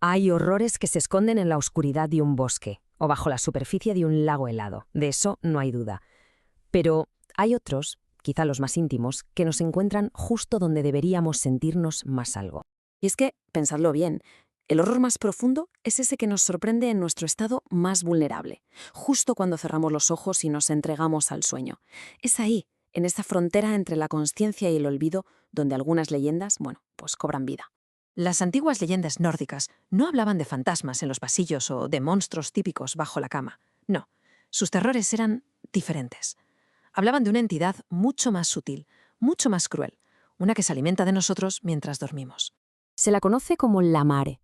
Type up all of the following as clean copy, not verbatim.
Hay horrores que se esconden en la oscuridad de un bosque o bajo la superficie de un lago helado, de eso no hay duda. Pero hay otros, quizá los más íntimos, que nos encuentran justo donde deberíamos sentirnos más algo. Y es que, pensadlo bien, el horror más profundo es ese que nos sorprende en nuestro estado más vulnerable, justo cuando cerramos los ojos y nos entregamos al sueño. Es ahí, en esa frontera entre la consciencia y el olvido, donde algunas leyendas, pues cobran vida. Las antiguas leyendas nórdicas no hablaban de fantasmas en los pasillos o de monstruos típicos bajo la cama. No, sus terrores eran diferentes. Hablaban de una entidad mucho más sutil, mucho más cruel, una que se alimenta de nosotros mientras dormimos. Se la conoce como la Mare,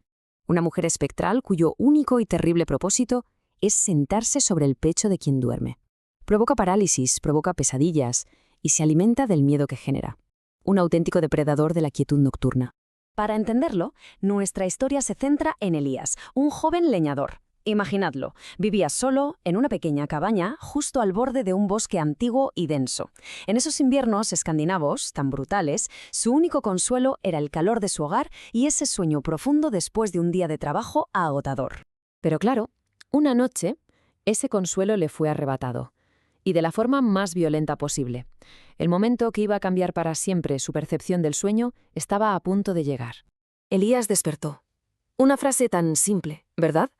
una mujer espectral cuyo único y terrible propósito es sentarse sobre el pecho de quien duerme. Provoca parálisis, provoca pesadillas y se alimenta del miedo que genera. Un auténtico depredador de la quietud nocturna. Para entenderlo, nuestra historia se centra en Elías, un joven leñador. Imaginadlo, vivía solo en una pequeña cabaña justo al borde de un bosque antiguo y denso. En esos inviernos escandinavos tan brutales, su único consuelo era el calor de su hogar y ese sueño profundo después de un día de trabajo agotador. Pero claro, una noche, ese consuelo le fue arrebatado. Y de la forma más violenta posible. El momento que iba a cambiar para siempre su percepción del sueño estaba a punto de llegar. Elías despertó. Una frase tan simple, ¿verdad?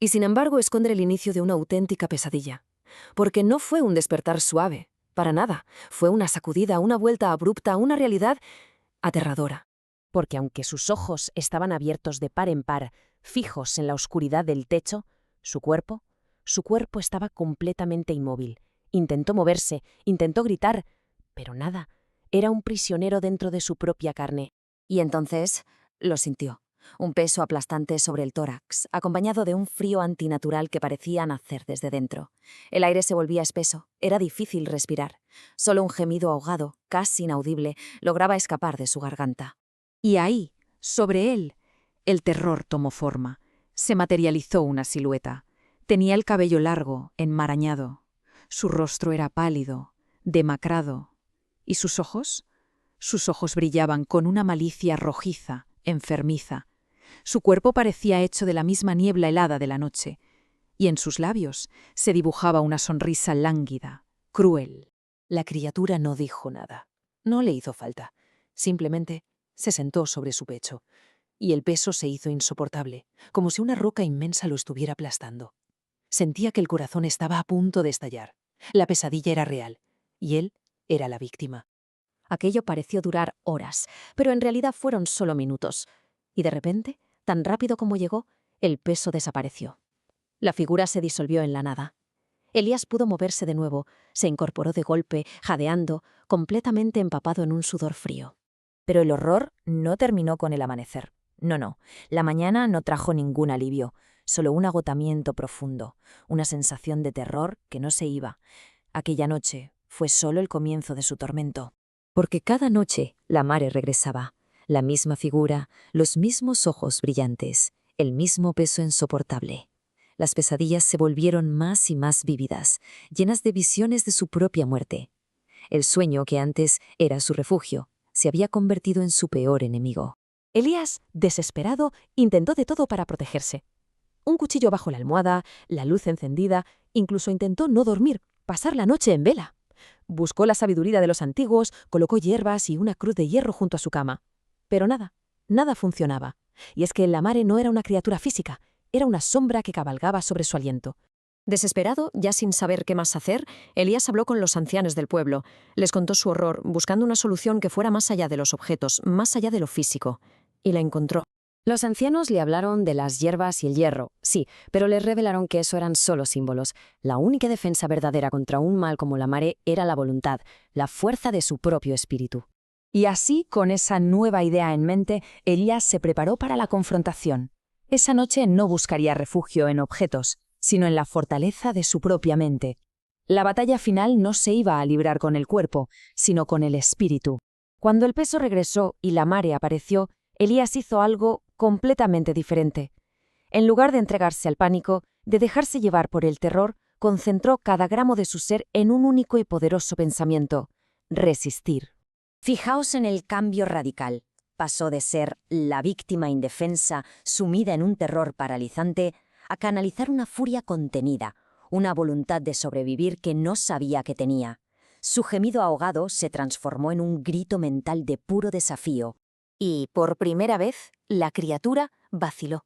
Y sin embargo esconde el inicio de una auténtica pesadilla. Porque no fue un despertar suave, para nada. Fue una sacudida, una vuelta abrupta, una realidad aterradora. Porque aunque sus ojos estaban abiertos de par en par, fijos en la oscuridad del techo, su cuerpo estaba completamente inmóvil. Intentó moverse, intentó gritar, pero nada. Era un prisionero dentro de su propia carne. Y entonces lo sintió. Un peso aplastante sobre el tórax, acompañado de un frío antinatural que parecía nacer desde dentro. El aire se volvía espeso, era difícil respirar. Solo un gemido ahogado, casi inaudible, lograba escapar de su garganta. Y ahí, sobre él, el terror tomó forma. Se materializó una silueta. Tenía el cabello largo, enmarañado. Su rostro era pálido, demacrado. ¿Y sus ojos? Sus ojos brillaban con una malicia rojiza, enfermiza. Su cuerpo parecía hecho de la misma niebla helada de la noche, y en sus labios se dibujaba una sonrisa lánguida, cruel. La criatura no dijo nada. No le hizo falta. Simplemente se sentó sobre su pecho, y el peso se hizo insoportable, como si una roca inmensa lo estuviera aplastando. Sentía que el corazón estaba a punto de estallar. La pesadilla era real, y él era la víctima. Aquello pareció durar horas, pero en realidad fueron solo minutos. Y de repente, tan rápido como llegó, el peso desapareció. La figura se disolvió en la nada. Elías pudo moverse de nuevo, se incorporó de golpe, jadeando, completamente empapado en un sudor frío. Pero el horror no terminó con el amanecer. No, la mañana no trajo ningún alivio, solo un agotamiento profundo, una sensación de terror que no se iba. Aquella noche fue solo el comienzo de su tormento. Porque cada noche la Mare regresaba, la misma figura, los mismos ojos brillantes, el mismo peso insoportable. Las pesadillas se volvieron más y más vívidas, llenas de visiones de su propia muerte. El sueño que antes era su refugio se había convertido en su peor enemigo. Elías, desesperado, intentó de todo para protegerse. Un cuchillo bajo la almohada, la luz encendida, incluso intentó no dormir, pasar la noche en vela. Buscó la sabiduría de los antiguos, colocó hierbas y una cruz de hierro junto a su cama. Pero nada funcionaba. Y es que la Mare no era una criatura física, era una sombra que cabalgaba sobre su aliento. Desesperado, ya sin saber qué más hacer, Elías habló con los ancianos del pueblo. Les contó su horror, buscando una solución que fuera más allá de los objetos, más allá de lo físico. Y la encontró. Los ancianos le hablaron de las hierbas y el hierro, sí, pero les revelaron que eso eran solo símbolos. La única defensa verdadera contra un mal como la Mare era la voluntad, la fuerza de su propio espíritu. Y así, con esa nueva idea en mente, Elías se preparó para la confrontación. Esa noche no buscaría refugio en objetos, sino en la fortaleza de su propia mente. La batalla final no se iba a librar con el cuerpo, sino con el espíritu. Cuando el peso regresó y la Mare apareció, Elías hizo algo completamente diferente. En lugar de entregarse al pánico, de dejarse llevar por el terror, concentró cada gramo de su ser en un único y poderoso pensamiento: resistir. Fijaos en el cambio radical. pasó de ser la víctima indefensa, sumida en un terror paralizante, a canalizar una furia contenida, una voluntad de sobrevivir que no sabía que tenía. Su gemido ahogado se transformó en un grito mental de puro desafío. Y, por primera vez, la criatura vaciló.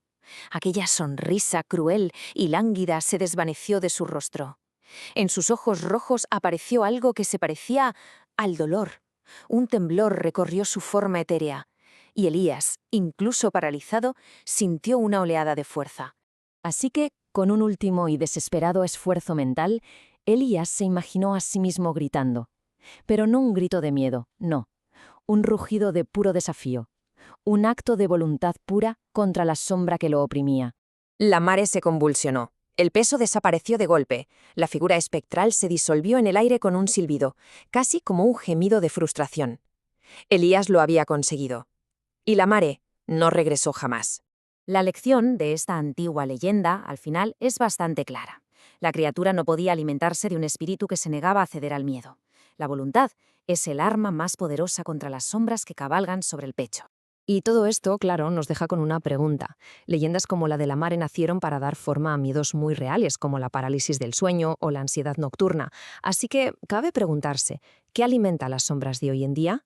Aquella sonrisa cruel y lánguida se desvaneció de su rostro. En sus ojos rojos apareció algo que se parecía al dolor. Un temblor recorrió su forma etérea, y Elías, incluso paralizado, sintió una oleada de fuerza. Así que, con un último y desesperado esfuerzo mental, Elías se imaginó a sí mismo gritando. Pero no un grito de miedo, no. Un rugido de puro desafío. Un acto de voluntad pura contra la sombra que lo oprimía. La mare se convulsionó. El peso desapareció de golpe. La figura espectral se disolvió en el aire con un silbido, casi como un gemido de frustración. Elías lo había conseguido. Y la mare no regresó jamás. La lección de esta antigua leyenda, al final, es bastante clara. La criatura no podía alimentarse de un espíritu que se negaba a ceder al miedo. La voluntad es el arma más poderosa contra las sombras que cabalgan sobre el pecho. Y todo esto, claro, nos deja con una pregunta. Leyendas como la de la mare nacieron para dar forma a miedos muy reales, como la parálisis del sueño o la ansiedad nocturna. Así que cabe preguntarse, ¿qué alimenta las sombras de hoy en día?